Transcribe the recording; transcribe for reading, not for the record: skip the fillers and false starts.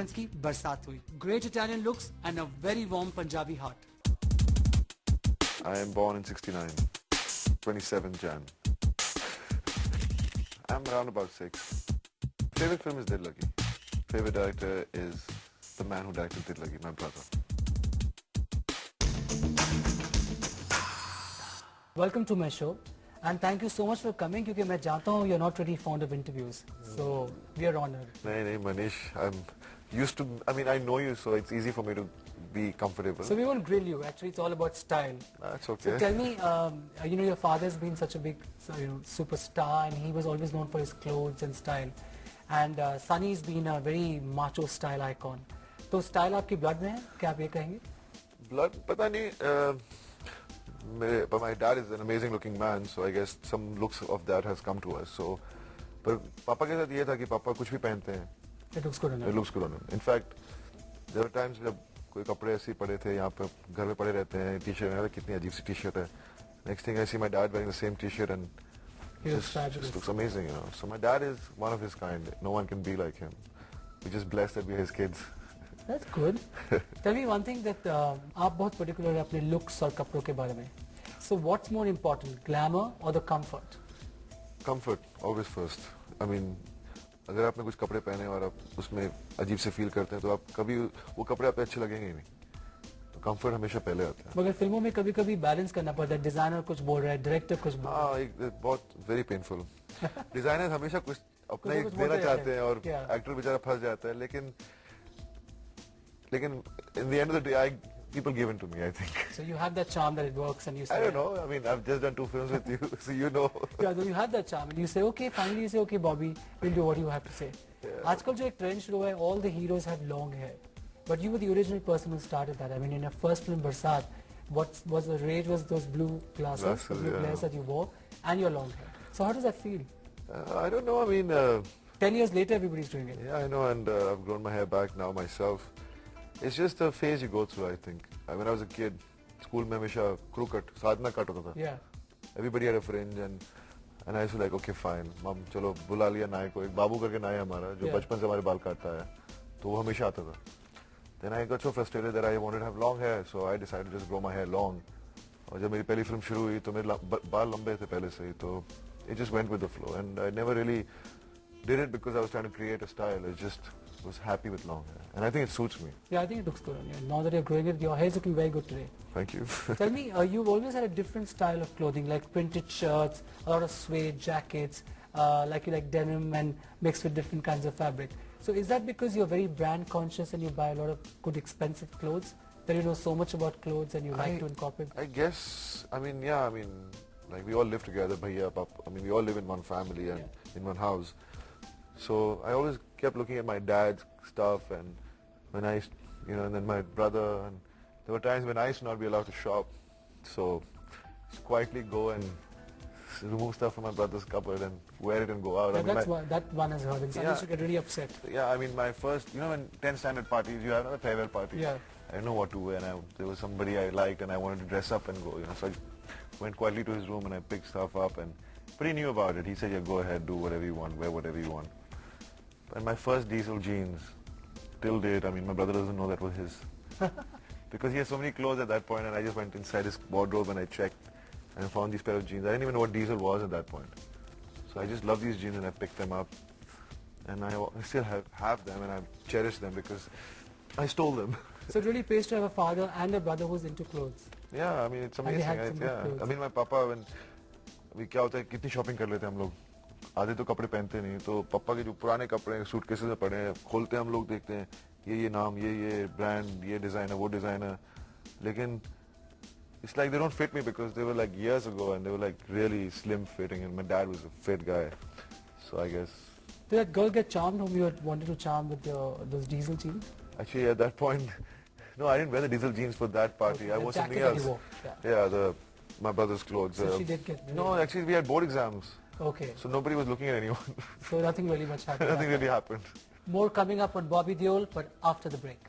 की बरसात हुई. Great Italian looks and a very warm Punjabi heart. I am born in 69, 27 Jan. I'm around about 6. Favorite film is Dil Lagi. Favorite director is the man who directed Dil Lagi, my brother. Welcome to my show. And thank you so much for coming क्योंकि मैं जानता हूँ you're not really fond of interviews. So we are honored. No, Manish, I'm used to, I know you, so it's easy for me to be comfortable. So we won't grill you. Actually, it's all about style. That's okay. So tell me, your father's been such a big, superstar, and he was always known for his clothes and style. And Sunny's been a very macho style icon. तो style आपकी blood में है? क्या आप ये कहेंगे? Blood, पता नहीं. But my dad is an amazing looking man, so I guess some looks of that has come to us. So, पर पापा के साथ ये था कि पापा कुछ भी पहनते हैं. It looks good on him. It looks good on him. In fact, there were times जब कोई कपड़े ऐसे पड़े थे यहाँ पे घर में पड़े रहते हैं टी-शर्ट में कितनी अजीब सी टी-शर्ट है. Next thing I see my dad wearing the same t-shirt and just looks amazing, you know. So my dad is one of his kind. No one can be like him. We're just blessed that we're his kids. That's good. Tell me one thing that आप बहुत particular हैं अपने looks और कपड़ों के बारे में. So what's more important, glamour or the comfort? Comfort, always first. अगर आपने कुछ कपड़े पहने और आप उसमें अजीब से फील करते हैं तो आप कभी वो कपड़े आप पे अच्छे लगेंगे ही नहीं. तो कंफर्ट हमेशा पहले आता है. मगर फिल्मों में कभी-कभी बैलेंस करना पड़ता है. डिजाइनर कुछ बोल रहा है, डायरेक्टर कुछ बोल रहा है. बहुत वेरी पेनफुल. डिजाइनर हमेशा कुछ अपना ही देना चाहते हैं और एक्टर बेचारा फंस जाता है. लेकिन in the end of the day, people give in to me, I think. So you have that charm that it works and you say... I don't know. I've just done 2 films with you, so you know. Yeah, so you have that charm and you say, okay, finally you say, okay, Bobby, we'll do what you have to say. Yeah. आजकल जो एक trend शुरू है, all the heroes have long hair. But you were the original person who started that. In your first film, Barsat, what was the rage was those blue glasses, blue glasses that you wore, and your long hair. So how does that feel? I don't know. 10 years later, everybody's doing it. Yeah, I know, and I've grown my hair back now myself. It's just a phase you go through, I think. When I was a kid, school में हमेशा crew cut, साधना cut होता था. Yeah. Everybody had a fringe and I used to like, okay, fine, मम चलो बुला लिया नाई को. एक बाबू करके नाई है हमारा जो बचपन से हमारे बाल काटता है. तो वो हमेशा आता था. Then I got so frustrated that I wanted to have long hair, so I decided to just grow my hair long. और जब मेरी पहली फिल्म शुरू हुई तो मेरे बाल लंबे थे पहले से ही, तो it just went with the flow and I never really did it because I was trying to create a style. I just was happy with long hair and I think it suits me. Yeah, I think it looks good on you. Now that you're growing it, your hair is looking very good today. Thank you. Tell me, you've always had a different style of clothing, like printed shirts, a lot of suede jackets, like you like denim and mixed with different kinds of fabric. So is that because you're very brand conscious and you buy a lot of good expensive clothes, that you know so much about clothes and you like to incorporate? I guess, like we all live together, bhaiya, papa. We all live in one family and in one house. So I always kept looking at my dad's stuff and when and then my brother, and there were times when I used to not be allowed to shop. So just quietly go and remove stuff from my brother's cupboard and wear it and go out. Yeah, that one has heard and some used to get really upset. Yeah, my first, when 10th standard parties, you have a farewell party. Yeah. I didn't know what to wear and there was somebody I liked and I wanted to dress up and go, So I went quietly to his room and I picked stuff up but he knew about it. He said, yeah, go ahead, do whatever you want, wear whatever you want. And my first diesel jeans, till date, my brother doesn't know that was his. Because he has so many clothes at that point and I just went inside his wardrobe and I checked and I found these pair of jeans. I didn't even know what diesel was at that point. So I just love these jeans and I picked them up. And I still have them and I cherish them because I stole them. So it really pays to have a father and a brother who's into clothes. Yeah, it's amazing. My papa, when क्या होता है कितनी shopping कर लेते हैं हम लोग. आधे तो कपड़े पहनते नहीं, तो पापा के जो पुराने कपड़े सूटकेसेस में पड़े हैं खोलते हैं हम लोग, देखते हैं ये नाम, ये ब्रांड, ये डिजाइनर, वो डिजाइनर. लेकिन it's like they don't fit me because they were like years ago and they were like really slim fitting and my dad was a fit guy. So I guess. Did that girl get charmed whom you wanted to charm with those diesel jeans? Actually at that point, no, I didn't wear the diesel jeans for that party. Okay, I wore something else. My brother's clothes. So she did get... No, actually we had board exams. Okay. So nobody was looking at anyone. So nothing really much happened. Nothing really happened. More coming up on Bobby Deol, but after the break.